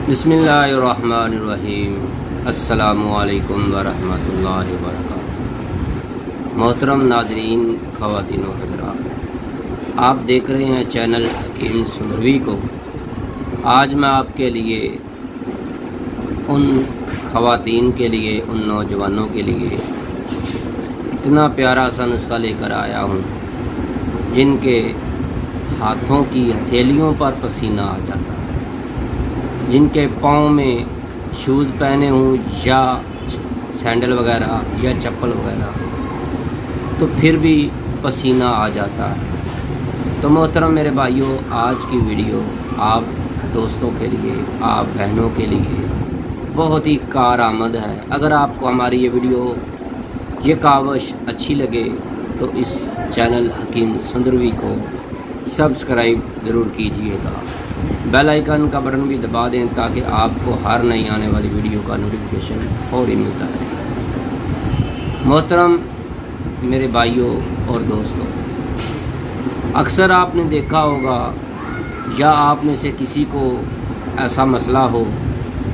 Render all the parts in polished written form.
बिस्मिल्लाहिर्रहमानिर्रहीम। अस्सलामुअलैकुम वरहमतुल्लाहि वबरकातुहू। मोहतरम नाज़रीन, ख़वातीन व हज़रात, आप देख रहे हैं चैनल हकीम सुंदरवी को। आज मैं आपके लिए उन ख़वातीन के लिए, उन नौजवानों के लिए इतना प्यारा सा नुस्खा लेकर आया हूँ जिनके हाथों की हथेलियों पर पसीना आ जाता है, जिनके पाँव में शूज़ पहने हों या सैंडल वगैरह या चप्पल वगैरह, तो फिर भी पसीना आ जाता है। तो मोहतरम मेरे भाइयों, आज की वीडियो आप दोस्तों के लिए, आप बहनों के लिए बहुत ही कारआमद है। अगर आपको हमारी ये वीडियो, ये कावश अच्छी लगे तो इस चैनल हकीम सुंदरवी को सब्सक्राइब ज़रूर कीजिएगा। बेल आइकन का बटन भी दबा दें ताकि आपको हर नई आने वाली वीडियो का नोटिफिकेशन फौरी मिलता रहे। मोहतरम मेरे भाइयों और दोस्तों, अक्सर आपने देखा होगा या आप में से किसी को ऐसा मसला हो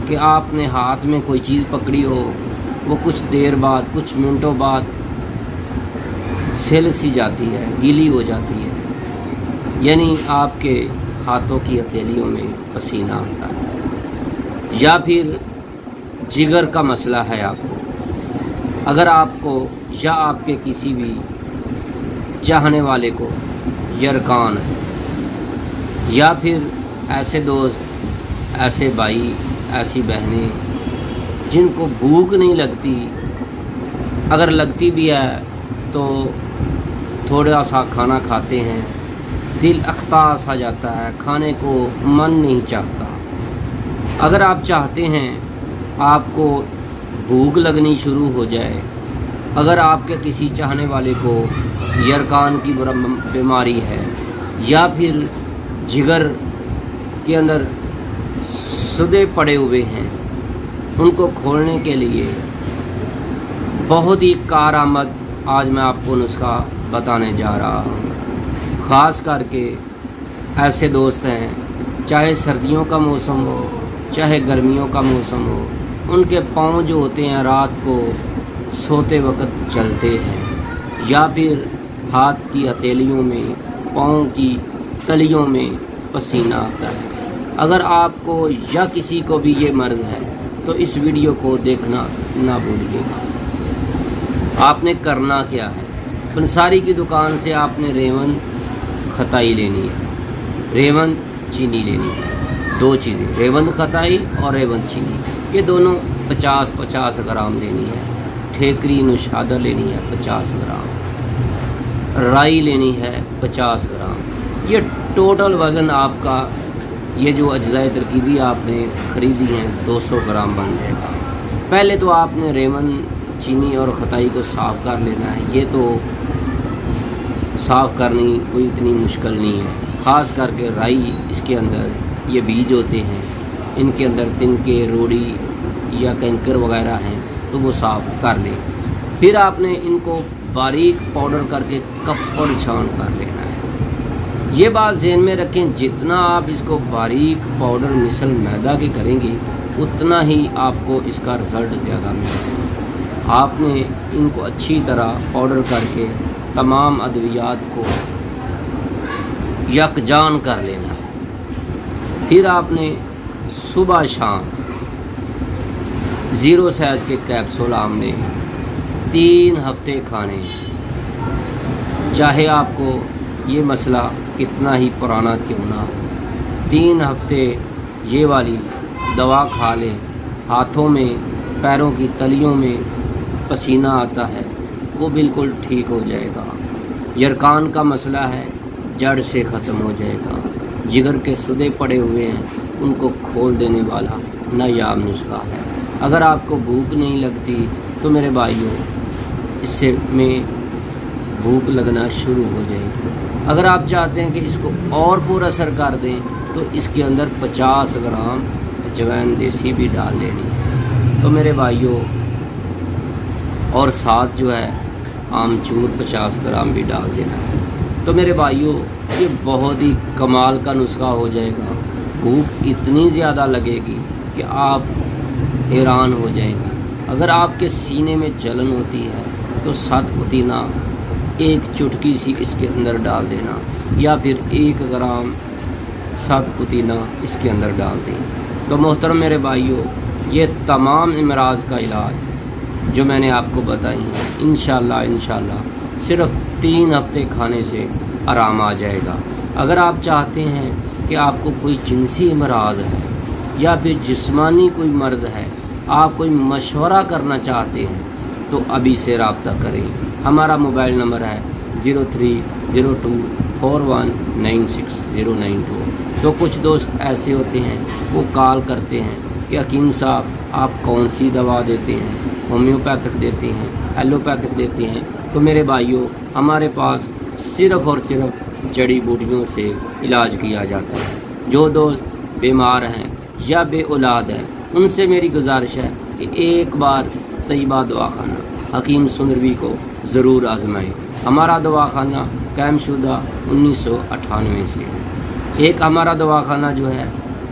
कि आपने हाथ में कोई चीज़ पकड़ी हो, वो कुछ देर बाद, कुछ मिनटों बाद सिल सी जाती है, गीली हो जाती है, यानी आपके हाथों की हथेलियों में पसीना आता है। या फिर जिगर का मसला है आपको, अगर आपको या आपके किसी भी चाहने वाले को यरकान है, या फिर ऐसे दोस्त, ऐसे भाई, ऐसी बहनें जिनको भूख नहीं लगती, अगर लगती भी है तो थोड़ा सा खाना खाते हैं, दिल अख्ता सा जाता है, खाने को मन नहीं चाहता। अगर आप चाहते हैं आपको भूख लगनी शुरू हो जाए, अगर आपके किसी चाहने वाले को यरकान की बीमारी है, या फिर जिगर के अंदर सुदे पड़े हुए हैं, उनको खोलने के लिए बहुत ही कारआमद आज मैं आपको नुस्खा बताने जा रहा हूँ। ख़ास करके ऐसे दोस्त हैं, चाहे सर्दियों का मौसम हो, चाहे गर्मियों का मौसम हो, उनके पाँव जो होते हैं रात को सोते वक्त चलते हैं, या फिर हाथ की हथेलियों में, पाँव की तलियों में पसीना आता है। अगर आपको या किसी को भी ये मर्ज है तो इस वीडियो को देखना ना भूलिएगा। आपने करना क्या है, पंसारी की दुकान से आपने रेवन खताई लेनी है, रेवन चीनी लेनी है। दो चीज़ें, रेवन खताई और रेवन चीनी, ये दोनों 50-50 ग्राम लेनी है। ठेकरी नुशादा लेनी है 50 ग्राम, राई लेनी है 50 ग्राम। ये टोटल वज़न आपका, ये जो अज्जाए तरकीबी आपने ख़रीदी हैं 200 ग्राम बन जाएगा। पहले तो आपने रेवन, चीनी और खताई को साफ़ कर लेना है। ये तो साफ़ करनी कोई इतनी मुश्किल नहीं है। ख़ास करके राई, इसके अंदर ये बीज होते हैं, इनके अंदर तिनके, रोड़ी या कैंकर वगैरह हैं, तो वो साफ़ कर लें। फिर आपने इनको बारीक पाउडर करके कपड़ छान कर लेना है। ये बात ज़हन में रखें, जितना आप इसको बारीक पाउडर मिसल मैदा की करेंगे उतना ही आपको इसका रिज़ल्ट ज़्यादा मिलेगा। आपने इनको अच्छी तरह पाउडर करके तमाम अद्वियात को यकजान कर लेना है। फिर आपने सुबह शाम 0 शहद के कैप्सूल आपने 3 हफ्ते खाने। चाहे आपको ये मसला कितना ही पुराना क्यों ना हो, 3 हफ्ते ये वाली दवा खा लें। हाथों में, पैरों की तलियों में पसीना आता है, वो बिल्कुल ठीक हो जाएगा। यरकान का मसला है, जड़ से ख़त्म हो जाएगा। जिगर के सुदे पड़े हुए हैं, उनको खोल देने वाला नायाब नुस्खा है। अगर आपको भूख नहीं लगती तो मेरे भाइयों, इससे में भूख लगना शुरू हो जाएगी। अगर आप चाहते हैं कि इसको और पूरा असर कर दें तो इसके अंदर 50 ग्राम अजवाइन देसी भी डाल लेनी है। तो मेरे भाइयों, और साथ जो है आमचूर 50 ग्राम भी डाल देना है। तो मेरे भाइयों, ये बहुत ही कमाल का नुस्खा हो जाएगा। भूख इतनी ज़्यादा लगेगी کہ آپ حیران ہو جائیں گے۔ اگر آپ کے سینے میں جلن ہوتی ہے تو 7 پودینہ ایک چٹکی سی اس کے اندر ڈال دینا، یا پھر 1 گرام 7 پودینہ اس کے اندر ڈال دیں۔ تو محترم میرے بھائیوں، یہ تمام امراض کا علاج جو میں نے آپ کو بتائی ہیں انشاءاللہ صرف 3 ہفتے کھانے سے آرام آ جائے گا۔ اگر آپ چاہتے ہیں کہ آپ کو کوئی جنسی امراض ہے یا پھر جسمانی کوئی مرض ہے، آپ کوئی مشورہ کرنا چاہتے ہیں تو ابھی سے رابطہ کریں۔ ہمارا موبائل نمبر ہے 0302419692۔ تو کچھ دوست ایسے ہوتے ہیں وہ کال کرتے ہیں کہ حکیم صاحب آپ کون سی دوا دیتے ہیں، ہومیوپیتھک دیتے ہیں، ایلوپیتھک دیتے ہیں؟ تو میرے بھائیوں، ہمارے پاس صرف اور صرف جڑی بوٹیوں سے علاج کیا جاتا ہے۔ جو دوست بیمار ہیں یا بے اولاد ہیں، ان سے میری گزارش ہے کہ ایک بار طیبہ دواخانہ حکیم سندروی کو ضرور آزمائیں۔ ہمارا دواخانہ قائم شدہ 1998 سے ہے۔ ایک ہمارا دواخانہ جو ہے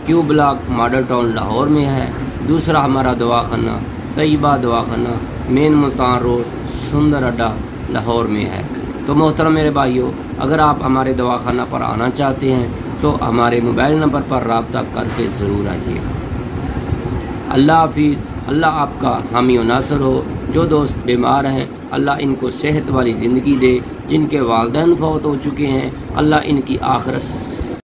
کیو بلاک ماڈل ٹاؤن لاہور میں ہے، دوسرا ہمارا دواخانہ طیبہ دواخانہ مین ملتان روڈ سندر اڈا لاہور میں ہے۔ تو محترم میرے بھائیوں، اگر آپ ہمارے دواخانہ پر آنا چاہتے ہیں تو ہمارے موبائل نمبر پر رابطہ کر کے ضرور آئیے گا۔ اللہ حافظ، اللہ آپ کا حامی و ناصر ہو۔ جو دوست بیمار ہیں اللہ ان کو صحت والی زندگی دے، جن کے والدین فوت ہو چکے ہیں اللہ ان کی آخرت